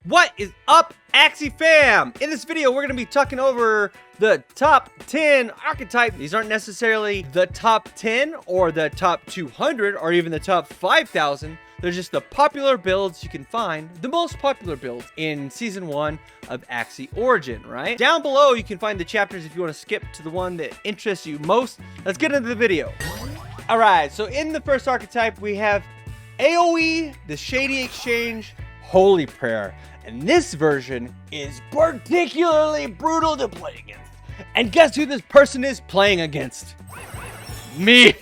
What is up, Axie fam? In this video, we're going to be talking over the top 10 archetypes. These aren't necessarily the top 10 or the top 200 or even the top 5,000. They're just the popular builds you can find, the most popular builds in Season 1 of Axie Origin, right? Down below, you can find the chapters if you want to skip to the one that interests you most. Let's get into the video. All right, so in the first archetype, we have AOE, the Shady Exchange, Holy Prayer. And this version is particularly brutal to play against. And guess who this person is playing against? Me.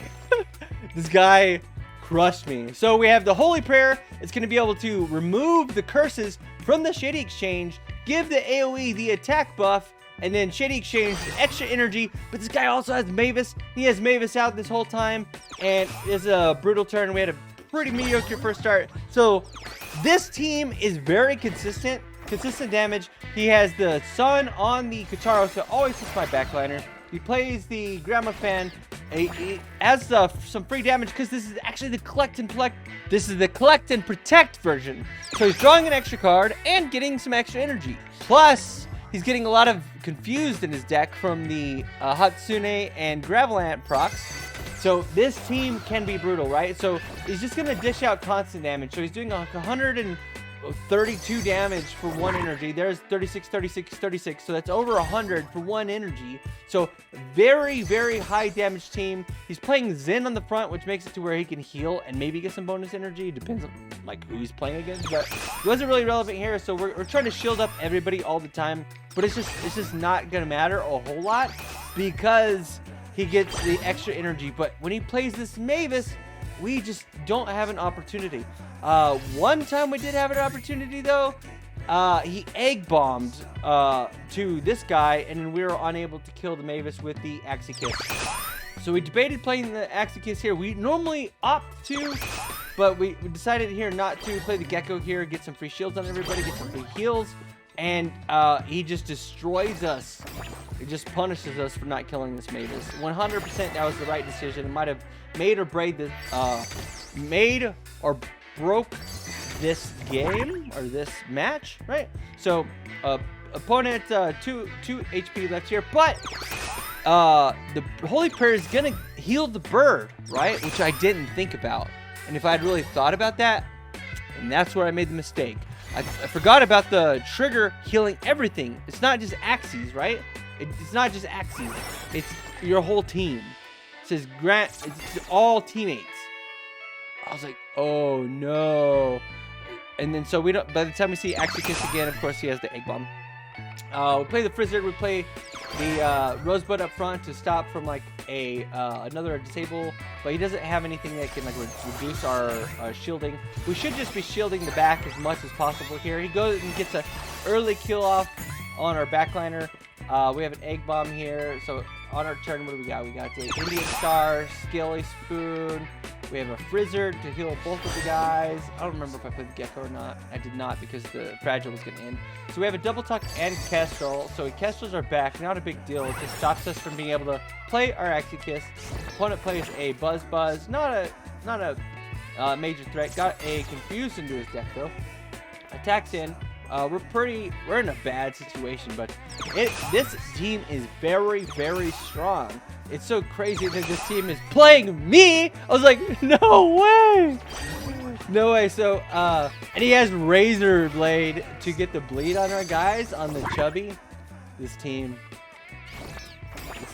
This guy crushed me. So we have the Holy Prayer. It's going to be able to remove the curses from the Shady Exchange, give the AOE the attack buff, and then Shady Exchange extra energy. But this guy also has Mavis. He has Mavis out this whole time. And it's a brutal turn. We had a pretty mediocre first start. So this team is very consistent damage. He has the sun on the Kataro, so always hits my backliner. He plays the Grandma Fan. He has some free damage because this is actually the collect and protect version. So he's drawing an extra card and getting some extra energy. Plus, he's getting a lot of confused in his deck from the Hatsune and Gravelant procs. So this team can be brutal, right? So he's just going to dish out constant damage. So he's doing like 132 damage for one energy. There's 36, 36, 36. So that's over 100 for one energy. So very, very high damage team. He's playing Zen on the front, which makes it to where he can heal and maybe get some bonus energy. Depends on like who he's playing against. But it wasn't really relevant here. So we're trying to shield up everybody all the time. But it's just not going to matter a whole lot because he gets the extra energy. But when he plays this Mavis, we just don't have an opportunity. One time we did have an opportunity though. He egg bombed to this guy, and then we were unable to kill the Mavis with the Axie Kiss. So we debated playing the Axie Kiss here. We normally opt to, but we decided here not to play the Gecko here, get some free shields on everybody, get some free heals, and he just destroys us. It just punishes us for not killing this Mavis. 100% that was the right decision. It might have made or broke this game or this match, right? So opponent 2 HP left here, but the Holy Prayer is gonna heal the bird, right? Which I didn't think about. And if I'd really thought about that, and that's where I made the mistake. I forgot about the trigger healing everything. It's not just Axies, right? It's not just Axies. It's your whole team. It says it's all teammates. I was like, oh no. And then so we don't. By the time we see Axie Kiss again, of course he has the egg bomb. We play the Frizzard. We play the Rosebud up front to stop from like another disable, but he doesn't have anything that can like reduce our shielding. We should just be shielding the back as much as possible here. He goes and gets an early kill off on our backliner. We have an egg bomb here. So on our turn, what do we got? We got the Indian Star, Scaly Spoon. We have a Frizzard to heal both of the guys. I don't remember if I played the Gecko or not. I did not because the Fragile was going to end. So we have a Double Tuck and Kestrel. So Kestrels are back. Not a big deal. It just stops us from being able to play our Axie Kiss. Opponent plays a Buzz Buzz. Not a major threat. Got a Confused into his deck though. Attacks in. We're in a bad situation, but this team is very, very strong. It's so crazy that this team is playing me. I was like, no way. No way. So, and he has Razor Blade to get the bleed on our guys on the Chubby. This team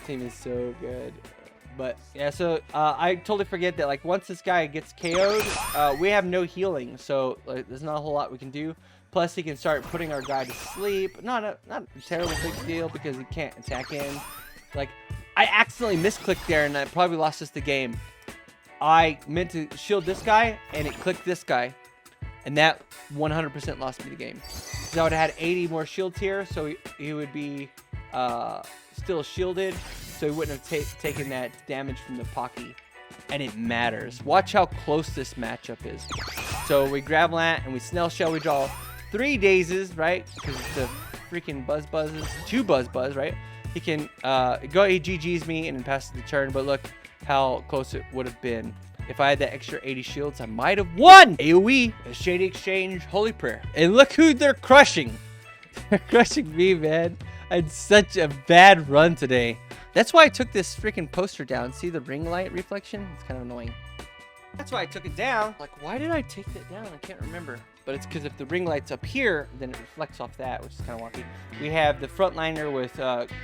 is so good. But yeah, so I totally forget that like once this guy gets KO'd, we have no healing. So like, there's not a whole lot we can do. Plus, he can start putting our guy to sleep. Not a terrible big deal because he can't attack in. Like, I accidentally misclicked there and I probably lost us the game. I meant to shield this guy and it clicked this guy. And that 100% lost me the game. So I would have had 80 more shields here. So he would be still shielded. So he wouldn't have taken that damage from the Pocky. And it matters. Watch how close this matchup is. So we grab Lant and we Snail Shell. We draw 3 Dazes, right? Because it's the freaking Buzz Buzzes. 2 Buzz Buzz, right? He can he GG's me and then passes the turn. But look how close it would have been. if I had that extra 80 shields, I might have won. AOE, a Shady Exchange, Holy Prayer. And look who they're crushing. They're crushing me, man. I had such a bad run today. That's why I took this freaking poster down. See the ring light reflection? It's kind of annoying. That's why I took it down. Like, why did I take that down? I can't remember. But it's because if the ring light's up here, then it reflects off that, which is kind of wonky. We have the frontliner with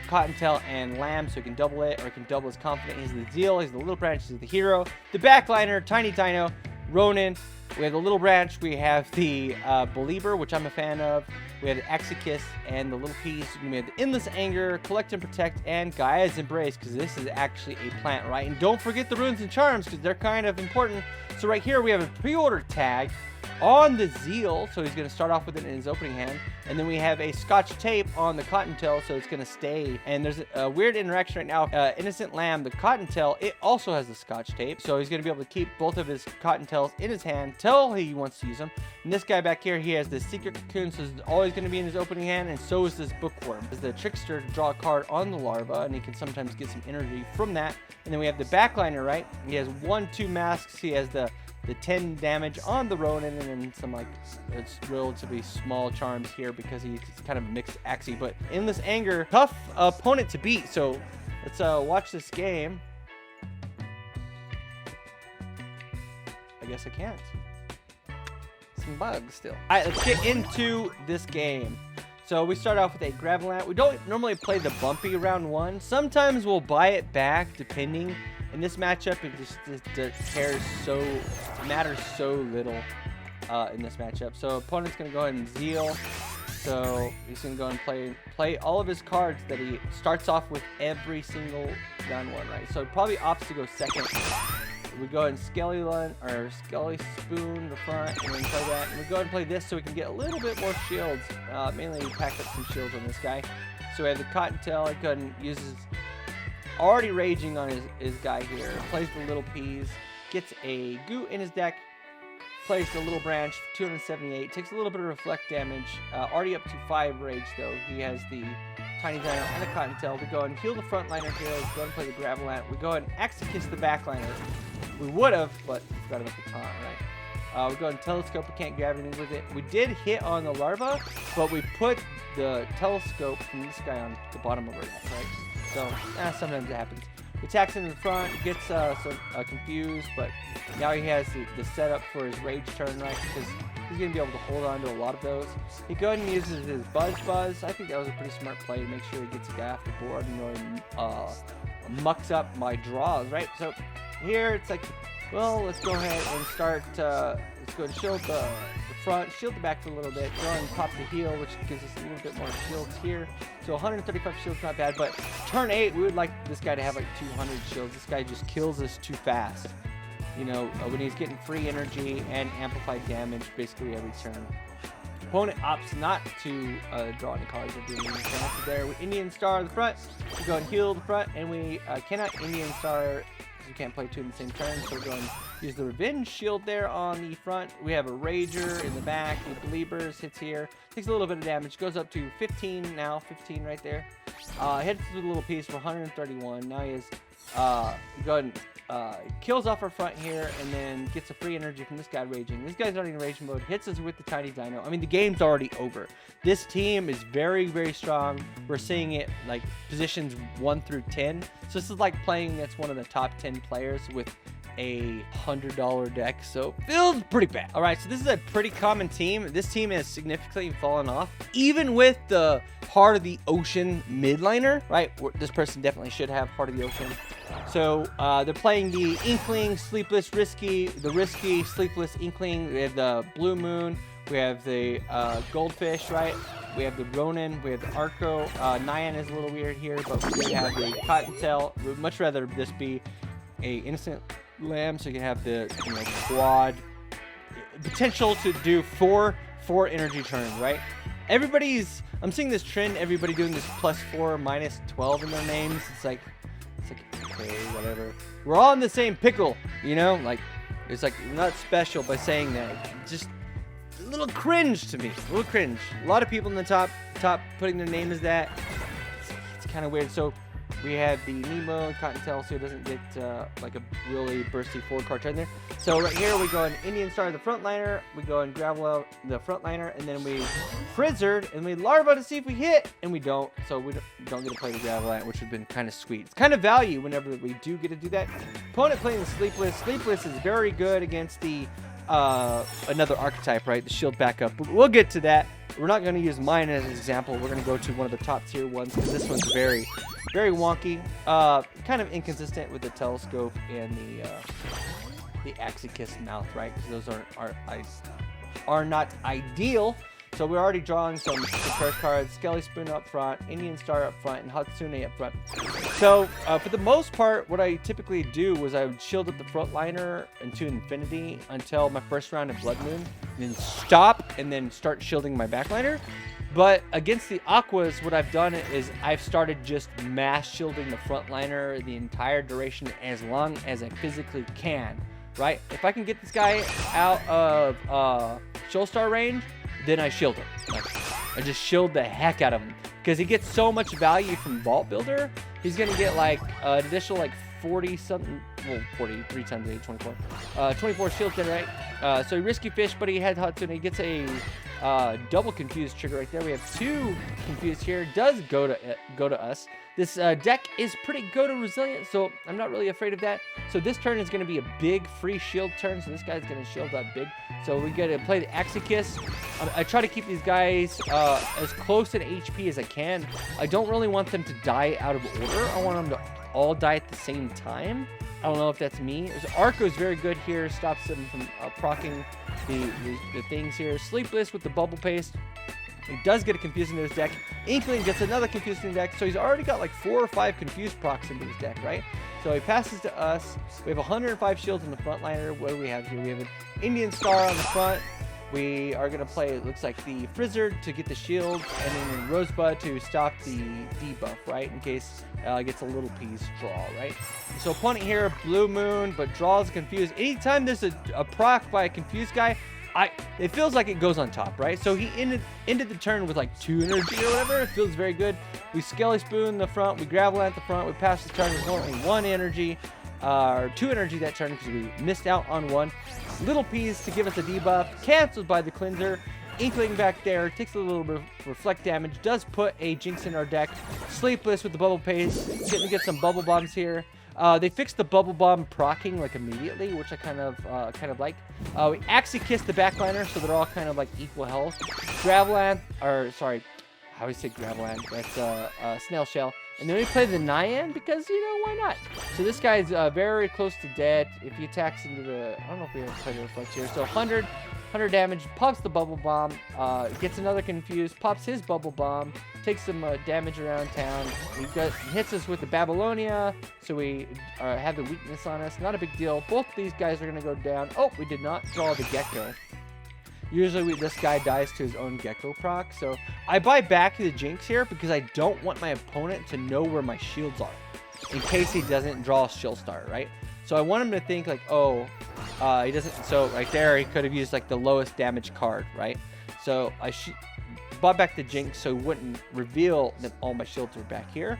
Cottontail and Lamb, so he can double it, or he can double his confident. He's the Zeal, he's the little branch, he's the hero. The backliner, Tiny Dino, Ronin. We have the little branch. We have the Believer, which I'm a fan of. We have the Axie and the little piece. We have the Endless Anger, Collect and Protect, and Gaia's Embrace, because this is actually a plant, right? And don't forget the Runes and Charms, because they're kind of important. So right here, we have a pre-order tag on the Zeal, so he's going to start off with it in his opening hand. And then we have a Scotch tape on the Cottontail, so it's going to stay. And there's a weird interaction right now. Innocent Lamb, the Cottontail, it also has the Scotch tape, so he's going to be able to keep both of his Cottontails in his hand till he wants to use them. And this guy back here, he has the Secret Cocoon, so it's always going to be in his opening hand, and so is this Bookworm. Is the Trickster to draw a card on the larva, and he can sometimes get some energy from that. And then we have the Backliner, right? He has 1-2 masks. He has the 10 damage on the Ronin, and then some, like, it's relatively small charms here because he's kind of mixed Axie. But Endless Anger, tough opponent to beat. So let's watch this game. I guess I can't. Some bugs still. All right, let's get into this game. So we start off with a Gravelant. We don't normally play the bumpy round one. Sometimes we'll buy it back depending. In this matchup, it matters so little in this matchup. So opponent's gonna go ahead and Zeal. So he's gonna go and play all of his cards that he starts off with every single round one, right? So probably opts to go second. We go ahead and Skelly Spoon the front, and then play that. And we go ahead and play this so we can get a little bit more shields. Mainly pack up some shields on this guy. So we have the Cottontail. He go ahead and uses. Already raging on his guy here. Plays the little peas. Gets a Goo in his deck. Plays the little branch. 278. Takes a little bit of reflect damage. Already up to 5 rage though. He has the Tiny Dino and the Cottontail. We go ahead and heal the frontliner here. We go ahead and play the Gravelant. We go ahead and Axie the backliner. We would have, but forgot about the taunt, right? We go ahead and Telescope. We can't grab anything with it. We did hit on the larva, but we put the Telescope from this guy on the bottom of our deck, right? So, sometimes it happens. He attacks in the front, gets confused, but now he has the setup for his rage turn, right? Because he's going to be able to hold on to a lot of those. He goes and uses his Buzz. I think that was a pretty smart play to make sure he gets a guy off the board and really mucks up my draws, right? So here it's like, well, let's go ahead and start, let's go and shield the front, shield the back for a little bit, go and pop the heal, which gives us a little bit more shields here. So 135 shields, not bad, but turn 8, we would like this guy to have like 200 shields. This guy just kills us too fast. You know, when he's getting free energy and amplified damage basically every turn. Opponent opts not to draw any cards or do anything. So after there, we Indian Star the front, we go and heal the front, and we cannot Indian Star. You can't play 2 in the same turn, so we're going to use the Revenge Shield there on the front. We have a Rager in the back. The Believers hits here. Takes a little bit of damage. Goes up to 15 now. 15 right there. Hits with a little piece for 131. Now he is go ahead and kills off our front here, and then gets a free energy from this guy raging. This guy's already in rage mode. Hits us with the Tiny Dino. I mean, the game's already over. This team is very, very strong. We're seeing it like positions 1 through 10. So this is like playing against one of the top 10 players with a $100 deck, so feels pretty bad. All right, so this is a pretty common team. This team has significantly fallen off, even with the Heart of the Ocean midliner, right? This person definitely should have Heart of the Ocean. So they're playing the Inkling, Sleepless, Risky, the Risky, Sleepless, Inkling. We have the Blue Moon. We have the Goldfish, right? We have the Ronin. We have the Arco. Nyan is a little weird here, but we have the Cottontail. We'd much rather this be a Innocent Lamb, so you can have the quad potential to do four energy turns, right? I'm seeing this trend, everybody doing this +4, -12 in their names. It's like, okay, whatever. We're all in the same pickle, you know? Like, it's like, not special by saying that. Just a little cringe to me, a little cringe. A lot of people in the top putting their name as that. It's kind of weird. So we have the Nemo and Cottontail, so it doesn't get like a really bursty forward card turn there. So right here we go and Indian Star the frontliner, we go and Gravel out the frontliner, and then we Frizzard and we Larva to see if we hit, and we don't. So we don't get to play the Gravel out, which would have been kind of sweet. It's kind of value whenever we do get to do that. Opponent playing Sleepless. Sleepless is very good against the another archetype, right? The shield backup. But we'll get to that. We're not going to use mine as an example. We're going to go to one of the top tier ones because this one's very, very wonky. Kind of inconsistent with the telescope and the Axie Kiss mouth, right? Because those are not ideal. So we're already drawing some curse cards. Skelly Spoon up front, Indian Star up front, and Hatsune up front. So for the most part, what I typically do was I would shield up the frontliner into infinity until my first round of Blood Moon, and then stop and then start shielding my backliner. But against the Aquas, what I've done is I've started just mass shielding the frontliner the entire duration as long as I physically can, right? If I can get this guy out of Shoal Star range, then I shield him. I just shield the heck out of him because he gets so much value from Vault Builder. He's gonna get like an additional like 40 something, well 40, 3 times 8, 24. 24 shield generate. So risky fish, but he had Hatsune. He gets a double confused trigger right there. We have 2 confused here. Does go to us. This deck is pretty go to resilient, so I'm not really afraid of that. So this turn is going to be a big free shield turn, so this guy's going to shield up big. So we got to play the Axie Kiss. I try to keep these guys as close in HP as I can. I don't really want them to die out of order. I want them to all die at the same time. I don't know if that's me. Arco is very good here. Stops them from proccing the things here. Sleepless with the bubble paste. He does get a confused into his deck. Inkling gets another confused in the deck. So he's already got like 4 or 5 confused procs into his deck, right? So he passes to us. We have 105 shields in the frontliner. What do we have here? We have an Indian Star on the front. We are going to play, it looks like, the Frizzard to get the shield, and then Rosebud to stop the debuff, right? In case it gets a little piece draw, right? So opponent here, Blue Moon, but draws confused. Anytime there's a proc by a confused guy, it feels like it goes on top, right? So he ended the turn with like 2 energy or whatever. It feels very good. We Skelly Spoon the front, we Gravel at the front, we pass the turn with only 1 energy. Or 2 energy that turn because we missed out on 1. Little Peas to give us a debuff, canceled by the cleanser. Inkling back there, takes a little bit of reflect damage, does put a Jinx in our deck. Sleepless with the bubble paste, getting to get some bubble bombs here. They fixed the bubble bomb proccing like immediately, which I kind of like. We Axie Kiss the backliner, so they're all kind of like equal health. Graveland, or sorry, how do we say Graveland? That's Snail Shell. And then we play the Nyan because, you know, why not? So this guy's very close to dead. If he attacks into the... I don't know if we have to play the reflex here. So 100 damage, pops the bubble bomb, gets another confused, pops his bubble bomb, takes some damage around town. He hits us with the Babylonia, so we have the weakness on us. Not a big deal. Both these guys are going to go down. Oh, we did not draw the Gecko. Usually this guy dies to his own Gecko proc, so I buy back the Jinx here because I don't want my opponent to know where my shields are in case he doesn't draw Shield Star, right? So I want him to think like, oh, he doesn't, so right there he could have used like the lowest damage card, right? So I bought back the Jinx so he wouldn't reveal that all my shields are back here.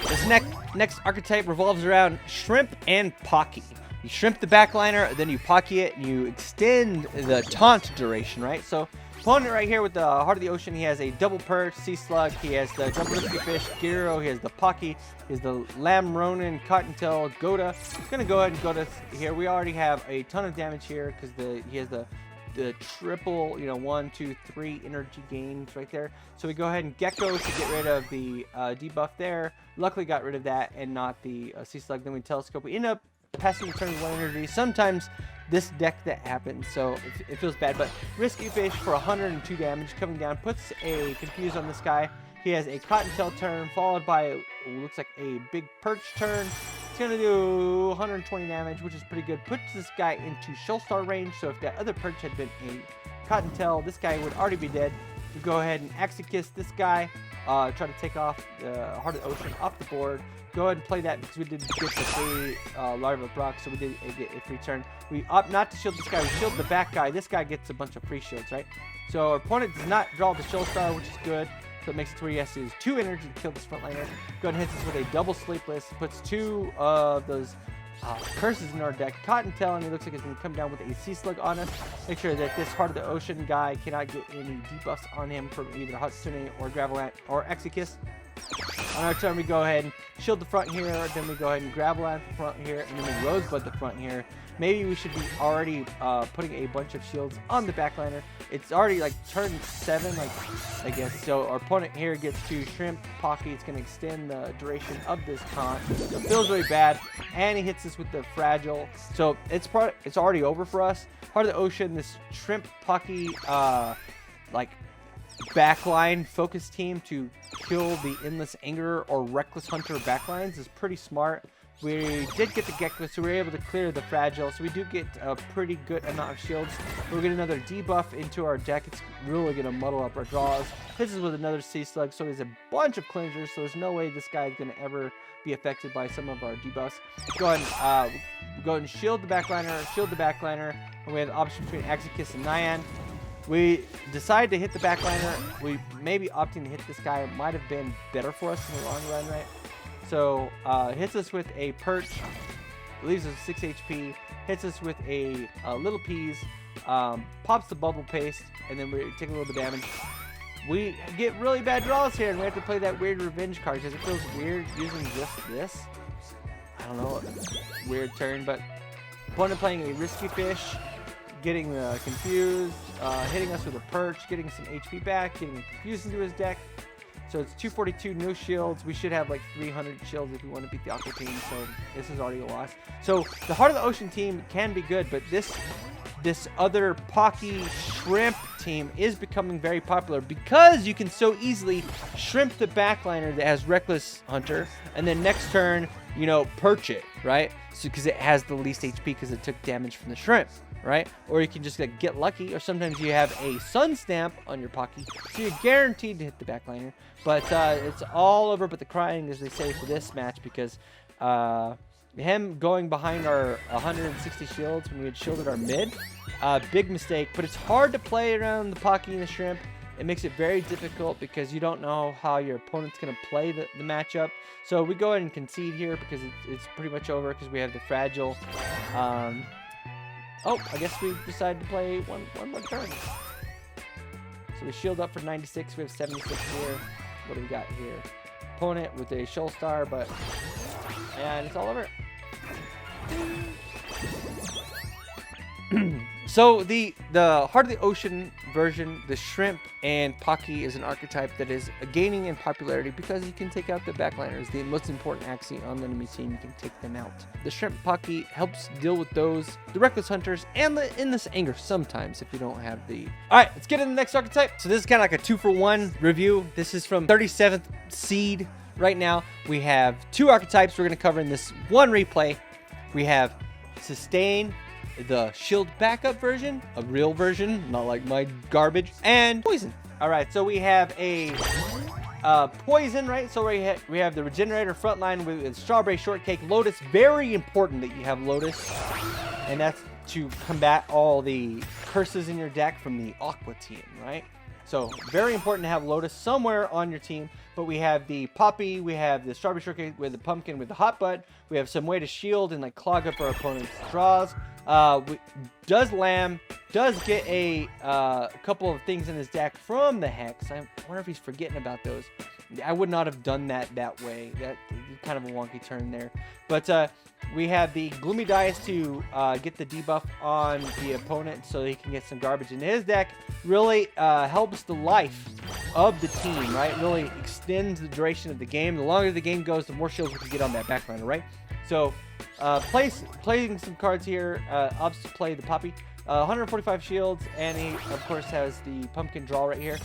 This next archetype revolves around shrimp+pocky. You shrimp the backliner, then you pocky it, and you extend the taunt duration, right? So, opponent right here with the Heart of the Ocean, he has a double perch, Sea Slug, he has the Jump Risky Fish, Gyro, he has the Pocky, he has the Lamb Ronin, Cottontail, Goda. I'm gonna go ahead and go to here. We already have a ton of damage here because he has the triple, you know, 1, 2, 3 energy gains right there. So we go ahead and Gecko to get rid of the debuff there. Luckily got rid of that and not the Sea Slug. Then we Telescope. We end up passing the turn with 1 energy. Sometimes this deck that happens, so it feels bad. But Risky Fish for 102 damage coming down puts a Confuse on this guy. He has a Cottontail turn followed by looks like a big Perch turn. It's gonna do 120 damage, which is pretty good. Puts this guy into Shoal Star range. So if that other Perch had been a Cottontail, this guy would already be dead. We go ahead and Axie Kiss this guy. Try to take off the Heart of the Ocean off the board. Go ahead and play that because we did get the free Larva proc, so we did get a free turn. We opt not to shield this guy. We shield the back guy. This guy gets a bunch of free shields, right? So our opponent does not draw the Shield Star, which is good. So it makes it to where he has to use 2 energy to kill this frontliner. Go ahead and hits us with a double sleepless. Puts 2 of those curses in our deck. Cottontail, and it looks like it's going to come down with a sea slug on us. Make sure that this Heart of the Ocean guy cannot get any debuffs on him from either Hatsune or Gravelant or Axie. On our turn, we go ahead and shield the front here, then we go ahead and Gravelant the front here, and then we Rosebud the front here. Maybe we should be already putting a bunch of shields on the backliner. It's already like turn 7, like I guess. So our opponent here gets to shrimp+pocky. It's going to extend the duration of this taunt. So it feels really bad, and he hits us with the fragile. So it's already over for us. Heart of the Ocean, this shrimp+pocky like backline focus team to kill the Endless Anger or Reckless Hunter backlines is pretty smart. We did get the Gecko, so we were able to clear the fragile, so we do get a pretty good amount of shields. We'll get another debuff into our deck. It's really going to muddle up our draws. Hits us with another Sea Slug, so there's a bunch of cleansers, so there's no way this guy is going to ever be affected by some of our debuffs. Go ahead and shield the backliner, and we have the option between Axie and Nyan. We decided to hit the backliner. We maybe opting to hit this guy might have been better for us in the long run, right? So hits us with a perch, leaves us 6 HP, hits us with a little peas, pops the bubble paste, and then we take a little bit of damage. We get really bad draws here, and we have to play that weird revenge card because it feels weird using just this. I don't know, weird turn, but opponent playing a risky fish, getting confused, hitting us with a perch, getting some HP back, getting confused into his deck. So it's 242, no shields. We should have like 300 shields if we want to beat the Aqua team. So this is already a loss. So the Heart of the Ocean team can be good, but this other Pocky Shrimp team is becoming very popular because you can so easily shrimp the backliner that has Reckless Hunter, and then next turn, you know, perch it, right? So because it has the least HP because it took damage from the shrimp, right? Or you can just like get lucky, or sometimes you have a Sun Stamp on your Pocky, so you're guaranteed to hit the backliner. But it's all over but the crying, as they say, for this match, because him going behind our 160 shields when we had shielded our mid, big mistake. But it's hard to play around the Pocky and the shrimp. It makes it very difficult because you don't know how your opponent's going to play the matchup. So we go ahead and concede here because it's pretty much over because we have the fragile. Oh, I guess we decided to play one more turn. So we shield up for 96. We have 76 here. What do we got here? Opponent with a Shoal Star, and it's all over. So the Heart of the Ocean version, the shrimp and Pocky, is an archetype that is gaining in popularity because you can take out the backliners, the most important Axie on the enemy team. You can take them out. The shrimp Pocky helps deal with those, the Reckless Hunters, and the Endless Anger sometimes if you don't have the... All right, let's get into the next archetype. So this is kind of like a 2-for-1 review. This is from 37th seed. Right now, we have 2 archetypes we're going to cover in this one replay. We have Sustain, the shield backup version, a real version, not like my garbage, and Poison. All right, so we have a Poison, right? So we have the Regenerator frontline with Strawberry Shortcake, Lotus. Very important that you have Lotus, and that's to combat all the curses in your deck from the Aqua team, right? So very important to have Lotus somewhere on your team. But we have the Poppy, we have the Strawberry Shortcake with the Pumpkin with the Hot Butt. We have some way to shield and like clog up our opponent's draws. Does get a couple of things in his deck from the Hex. I wonder if he's forgetting about those. I would not have done that way. That kind of a wonky turn there. But we have the Gloomy Dice to get the debuff on the opponent so he can get some garbage in his deck. Really helps the life of the team, right? Really extends the duration of the game. The longer the game goes, the more shields we can get on that backliner, right? So playing some cards here. Opts to play the Poppy. 145 shields, and he, of course, has the Pumpkin draw right here.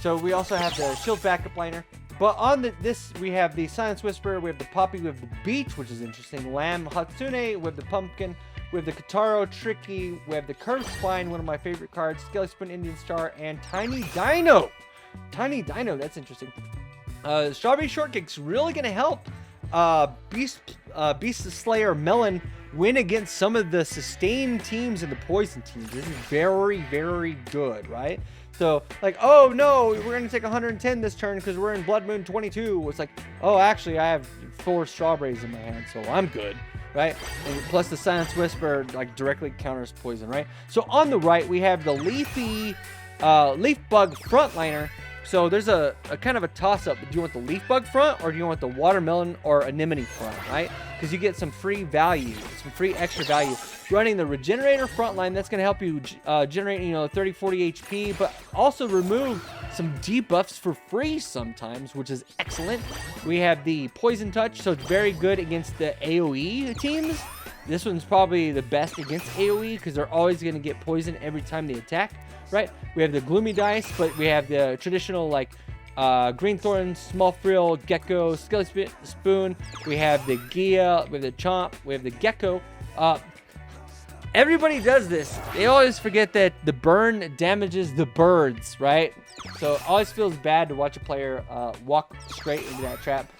So we also have the shield backup liner. But on this, we have the Silence Whisperer, we have the Poppy, we have the Beach, which is interesting, Lamb, Hatsune, we have the Pumpkin, we have the Kataro, Tricky, we have the Curved Spine, one of my favorite cards, Skelly Spoon, Indian Star, and Tiny Dino. Tiny Dino, that's interesting. Strawberry Shortcake's really going to help Beast Slayer Melon win against some of the Sustain teams and the Poison teams. This is very, very good, right? So, like, oh no, we're going to take 110 this turn because we're in Blood Moon 22. It's like, oh, actually, I have 4 strawberries in my hand, so I'm good, right? And plus the Silence Whisper, like, directly counters poison, right? So on the right, we have the Leafy Leaf Bug Frontliner. So there's a kind of a toss-up. Do you want the Leaf Bug front, or do you want the Watermelon or Anemone front, right? Because you get some free value, some free extra value. Running the Regenerator Frontline, that's going to help you generate, 30, 40 HP, but also remove some debuffs for free sometimes, which is excellent. We have the Poison Touch, so it's very good against the AOE teams. This one's probably the best against AOE because they're always going to get poison every time they attack, right? We have the Gloomy Dice, but we have the traditional, like, Green Thorn, Small Frill, Gecko, Skelly Spoon. We have the Gia, we have the Chomp, we have the Gecko. Everybody does this. They always forget that the burn damages the birds, right? So it always feels bad to watch a player walk straight into that trap.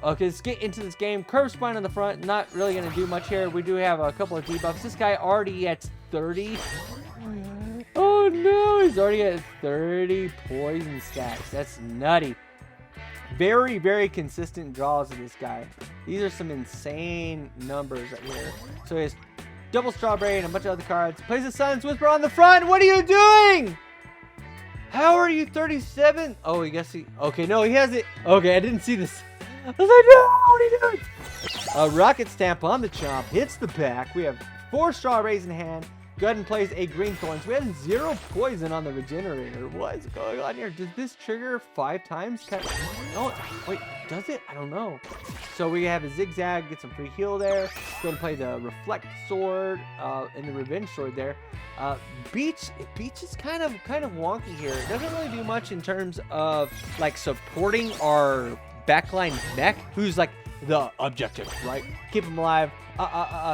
Okay, let's get into this game. Curve Spine on the front, not really going to do much here. We do have a couple of debuffs. This guy already at 30. Oh no, he's already at 30 poison stacks. That's nutty. Very, very consistent draws of this guy. These are some insane numbers right here. So he has double Strawberry and a bunch of other cards. Plays a Silence Whisper on the front. What are you doing? How are you 37? Oh, I guess he... Okay, no, he has it. Okay, I didn't see this. I was like, no, what are you doing? A Rocket Stamp on the Chomp. Hits the back. We have 4 Strawberries in hand. Go ahead and plays a Green Thorn. So we had 0 poison on the Regenerator. What is going on here? Does this trigger 5 times? No, wait, does it? I don't know. So we have a Zigzag, get some free heal there. Go ahead and play the Reflect Sword and the Revenge Sword there. Beach is kind of wonky here. It doesn't really do much in terms of like supporting our backline mech, who's like the objective, right? Keep him alive.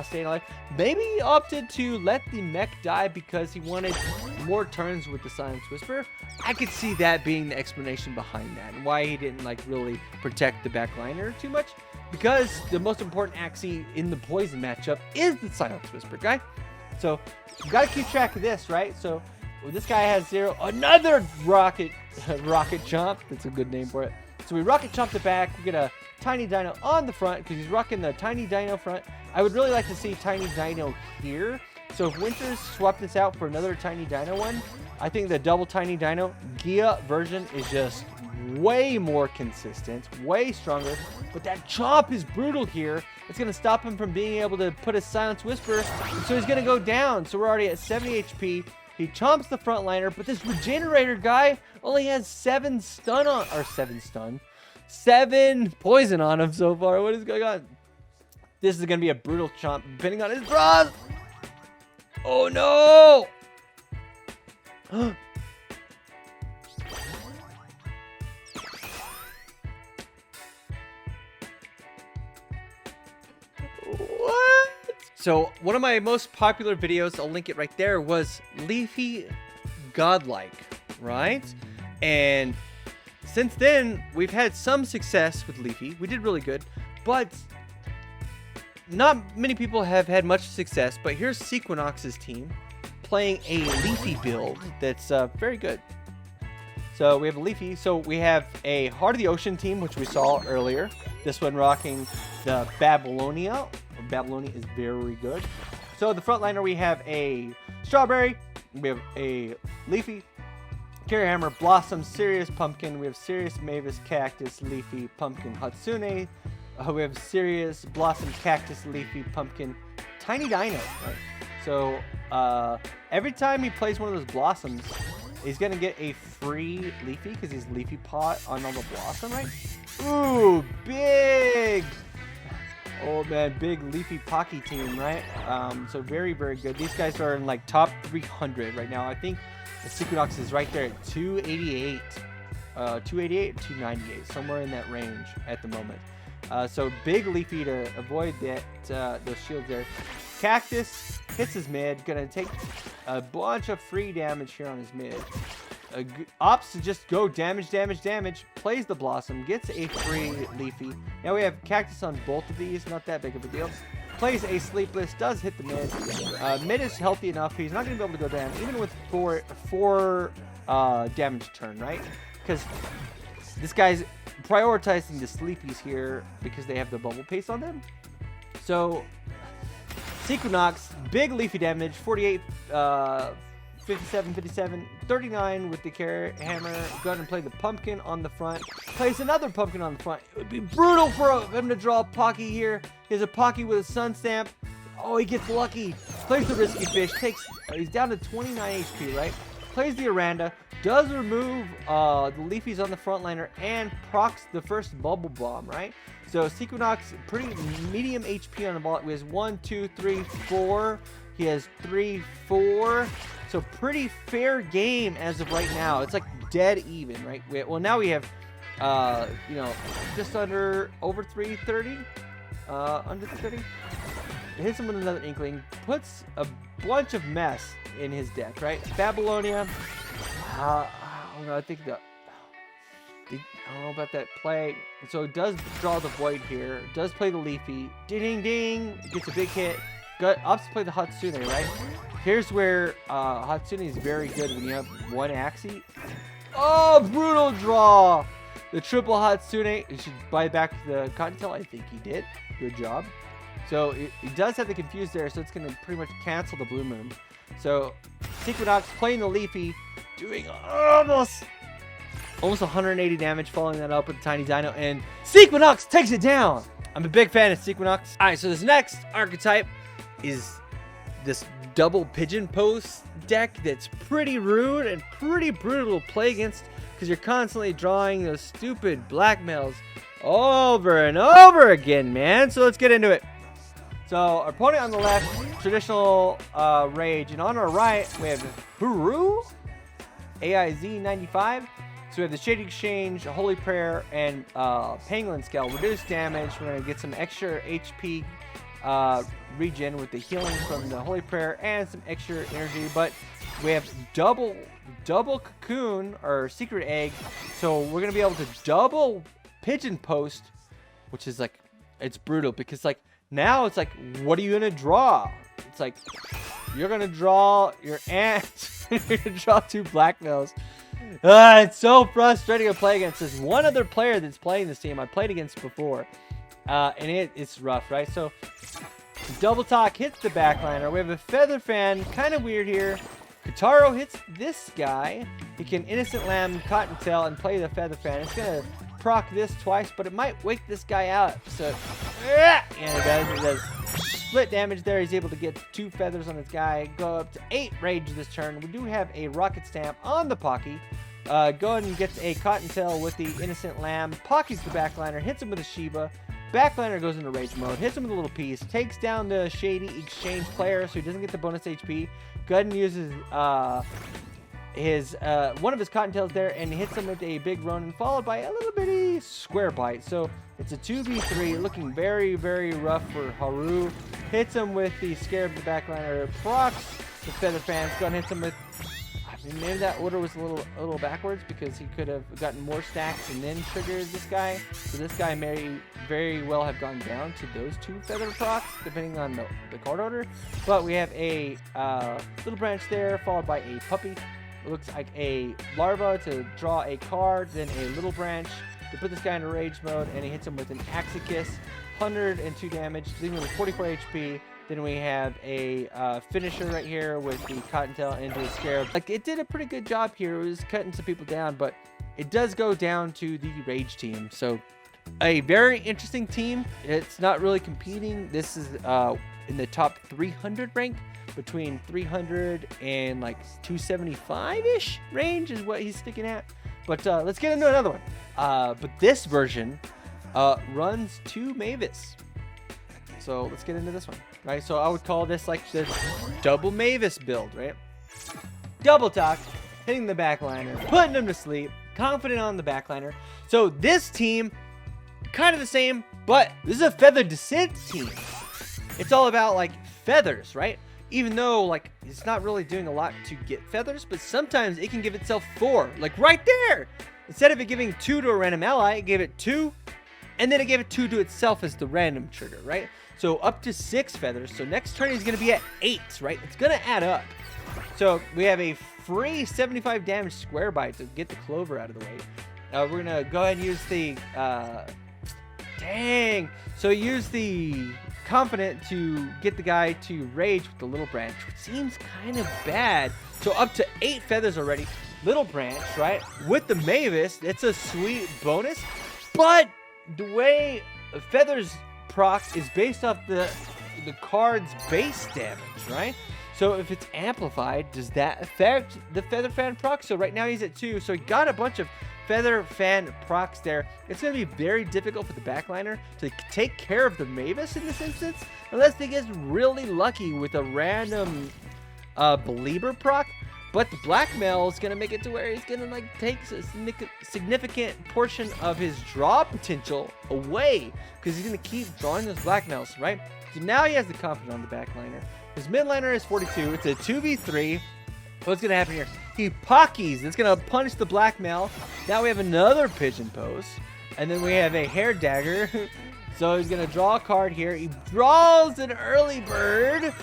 Staying alive. Maybe he opted to let the mech die because he wanted more turns with the Silence Whisper. I could see that being the explanation behind that, and why he didn't like really protect the backliner too much. Because the most important Axie in the poison matchup is the Silence Whisper guy. So you gotta keep track of this, right? So well, this guy has 0. Another Rocket Chomp. That's a good name for it. So we Rocket Chomp the back. We get a Tiny Dino on the front because he's rocking the Tiny Dino front. I would really like to see Tiny Dino here. So if Winters swap this out for another Tiny Dino one, I think the double Tiny Dino Gia version is just way more consistent, way stronger. But that Chomp is brutal here. It's going to stop him from being able to put his Silence Whisper. And so he's going to go down. So we're already at 70 HP. He chomps the frontliner, but this Regenerator guy only has 7 poison on him so far. What is going on? This is going to be a brutal chomp, depending on his draws. Oh, no. What? So, one of my most popular videos, I'll link it right there, was Leafy Godlike, right? And since then, we've had some success with Leafy. We did really good, but not many people have had much success. But here's Sequinox's team playing a Leafy build that's very good. So we have a Leafy. So we have a Heart of the Ocean team, which we saw earlier. This one rocking the Babylonia. Babylonia is very good. So the frontliner, we have a Strawberry. We have a Leafy, Carry Hammer, Blossom, Sirius Pumpkin. We have Sirius Mavis, Cactus, Leafy, Pumpkin, Hatsune. We have Sirius, Blossom, Cactus, Leafy, Pumpkin, Tiny Dino. Right? So every time he plays one of those Blossoms, he's going to get a free Leafy because he's Leafy Pot on all the Blossom, right? Ooh, big! Oh man, big Leafy+Pocky team, right? So very, very good. These guys are in like top 300 right now. I think the Sequinox is right there at 288. 288, 298, somewhere in that range at the moment. So big Leafy to avoid that those shields there. Cactus hits his mid, gonna take a bunch of free damage here on his mid. Opts to just go damage, plays the Blossom, gets a free Leafy. Now we have Cactus on both of these, not that big of a deal. Plays a Sleepless, does hit the mid. Mid is healthy enough, he's not going to be able to go down. Even with four damage turn, right? Because this guy's prioritizing the sleepies here because they have the bubble paste on them. So Sequinox, big Leafy damage, 48, 57, 57, 39 with the carrot hammer. Go ahead and play the pumpkin on the front. Place another pumpkin on the front. It would be brutal for him to draw a Pocky here. He has a Pocky with a sun stamp. Oh, he gets lucky. Plays the risky fish. He's down to 29 HP, right? Plays the Aranda. Does remove the Leafys on the frontliner and procs the first bubble bomb, right? So Sequinox, pretty medium HP on the ball. He has 1, 2, 3, 4. He has 3, 4. So pretty fair game as of right now. It's like dead even, right? Well, now we have, you know, just over 330. Under 330. Hits him with another Inkling. Puts a bunch of mess in his deck, right? Babylonia. I don't know. I think I don't know about that play. So it does draw the Void here. Does play the Leafy. Ding, ding, ding. Gets a big hit. Good. Opts to play the Hatsune, right? Here's where Hatsune is very good when you have one Axie. Oh, brutal draw. The triple Hatsune. You should buy back the Cottontail. I think he did. Good job. So it does have the Confuse there, so it's going to pretty much cancel the Blue Moon. So Sequinox playing the Leafy, doing almost 180 damage, following that up with the Tiny Dino, and Sequinox takes it down. I'm a big fan of Sequinox. All right, so this next archetype is this double Pigeon post deck that's pretty rude and pretty brutal to play against because you're constantly drawing those stupid blackmails over and over again, man. So let's get into it. So our opponent on the left, traditional Rage, and on our right we have Huru, AIZ95. So we have the Shady Exchange, Holy Prayer, and Pangolin Scale. Reduced damage. We're going to get some extra HP regen with the healing from the Holy Prayer and some extra energy. But we have double Cocoon or Secret Egg. So we're going to be able to double Pigeon Post, which is like, it's brutal because like now it's like, what are you going to draw? It's like, you're going to draw your ant. You're going to draw 2 blackmails. It's so frustrating to play against. There's one other player that's playing this team I played against before. And it's rough, right? So, Double Talk hits the backliner. We have a Feather Fan, kind of weird here. Kataro hits this guy. He can Innocent Lamb, Cottontail, and play the Feather Fan. It's going to proc this twice, but it might wake this guy out. So, and it does. It does split damage there. He's able to get 2 feathers on this guy. Go up to 8 rage this turn. We do have a Rocket Stamp on the Pocky. Go ahead and get a Cottontail with the Innocent Lamb. Pocky's the backliner. Hits him with a Shiba. Backliner goes into rage mode. Hits him with a little piece. Takes down the Shady Exchange player so he doesn't get the bonus HP. Go ahead and uses one of his Cottontails there and hits him with a big Ronin followed by a little bitty Square Bite. So it's a 2v3 looking very, very rough for Haru. Hits him with the Scarab the backliner. Procs the Feather Fans. Go ahead and hits him with, I mean, maybe that order was a little backwards because he could have gotten more stacks and then triggered this guy. So this guy may very well have gone down to those 2 feather procs depending on the card order. But we have a little branch there followed by a puppy. It looks like a larva to draw a card, then a little branch to put this guy in a rage mode, and he hits him with an Axie Kiss, 102 damage, leaving him with 44 HP. Then we have a finisher right here with the Cottontail into the Scarab. Like, it did a pretty good job here. It was cutting some people down, but it does go down to the Rage team. So, a very interesting team. It's not really competing. This is in the top 300 rank. Between 300 and like 275-ish range is what he's sticking at. But let's get into another one. But this version runs 2 Mavis. So let's get into this one, right? So I would call this like the double Mavis build, right? Double Talk, hitting the backliner, putting him to sleep, confident on the backliner. So this team, kind of the same, but this is a Feather Descent team. It's all about like feathers, right? Even though, like, it's not really doing a lot to get feathers, but sometimes it can give itself 4. Like, right there! Instead of it giving 2 to a random ally, it gave it 2, and then it gave it 2 to itself as the random trigger, right? So, up to 6 feathers. So, next turn is going to be at 8, right? It's going to add up. So, we have a free 75 damage square bite to get the clover out of the way. We're gonna go ahead and use the so use the confident to get the guy to rage with the little branch, which seems kind of bad. So up to 8 feathers already. Little branch, right? With the Mavis, it's a sweet bonus. But the way feathers proc is based off the card's base damage, right? So if it's amplified, does that affect the feather fan proc? So right now he's at 2, so he got a bunch of feather fan procs there. It's going to be very difficult for the backliner to take care of the Mavis in this instance, unless they get really lucky with a random Belieber proc. But the blackmail is going to make it to where he's going to like take a significant portion of his draw potential away, because he's going to keep drawing those blackmails, right? So now he has the confidence on the backliner. His midliner is 42. It's a 2v3. What's going to happen here? He pockies. It's going to punish the blackmail. Now we have another pigeon pose. And then we have a hair dagger. So he's going to draw a card here. He draws an early bird.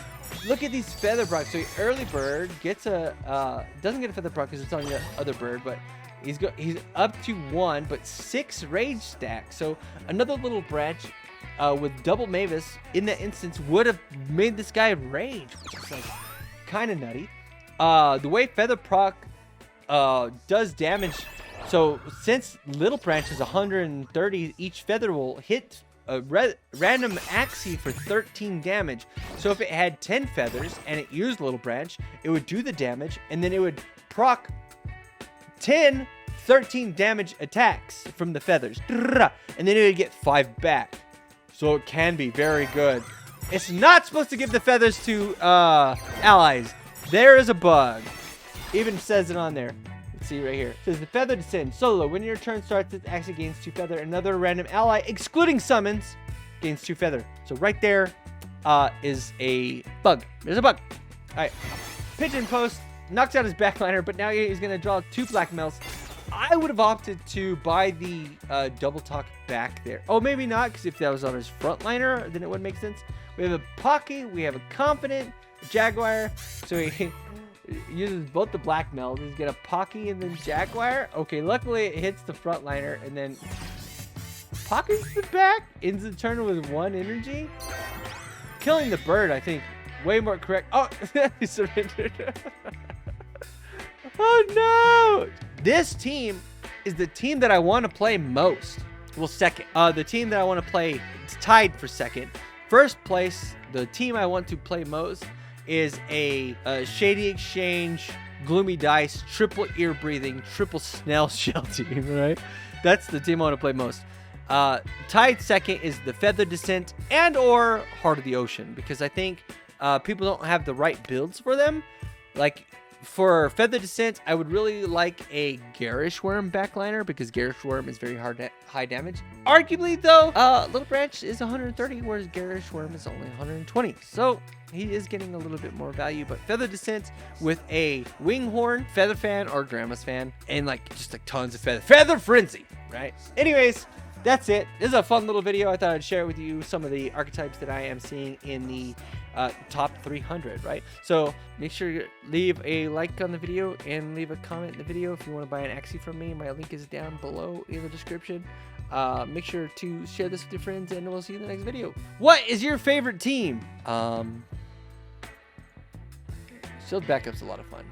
Look at these feather procs. So early bird gets a doesn't get a feather proc because it's on the other bird, but he's up to 1, but 6 rage stacks. So another little branch with double Mavis in that instance would have made this guy rage, which is like kind of nutty. The way feather proc does damage, so since little branch is 130, each feather will hit a random Axie for 13 damage. So if it had 10 feathers and it used little branch, it would do the damage, and then it would proc 13 damage attacks from the feathers, and then it would get 5 back. So it can be very good. It's not supposed to give the feathers to allies. There is a bug. Even says it on there. Let's see right here. It says the feather descend. Solo. When your turn starts, it actually gains 2 feather. Another random ally, excluding summons, gains 2 feather. So right there is a bug. There's a bug. All right. Pigeon post knocks out his backliner, but now he's going to draw 2 blackmails. I would have opted to buy the double talk back there. Oh, maybe not, because if that was on his frontliner, then it would make sense. We have a Pocky, we have a Confident, Jaguar. So he uses both the blackmails. He's got a Pocky and then Jaguar. Okay, luckily it hits the frontliner, and then Pocky's the back, ends the turn with 1 energy. Killing the bird, I think, way more correct. Oh, he surrendered. Oh no! This team is the team that I want to play most. Well, second. The team that I want to play, it's tied for second. First place, the team I want to play most is a Shady Exchange, Gloomy Dice, triple ear breathing, triple snail shell team, right? That's the team I want to play most. Tied second is the Feather Descent and or Heart of the Ocean, because I think people don't have the right builds for them. Like, for Feather Descent, I would really like a Garish Worm backliner, because Garish Worm is very high damage. Arguably, though, Little Branch is 130, whereas Garish Worm is only 120. So he is getting a little bit more value. But Feather Descent with a Winghorn, Feather Fan, or Grandma's Fan, and like just like tons of Feather Frenzy, right? Anyways, that's it. This is a fun little video. I thought I'd share with you some of the archetypes that I am seeing in the top 300, right? So make sure you leave a like on the video and leave a comment in the video if you want to buy an Axie from me. My link is down below in the description. Make sure to share this with your friends, and we'll see you in the next video. What is your favorite team? Shield Backup's a lot of fun.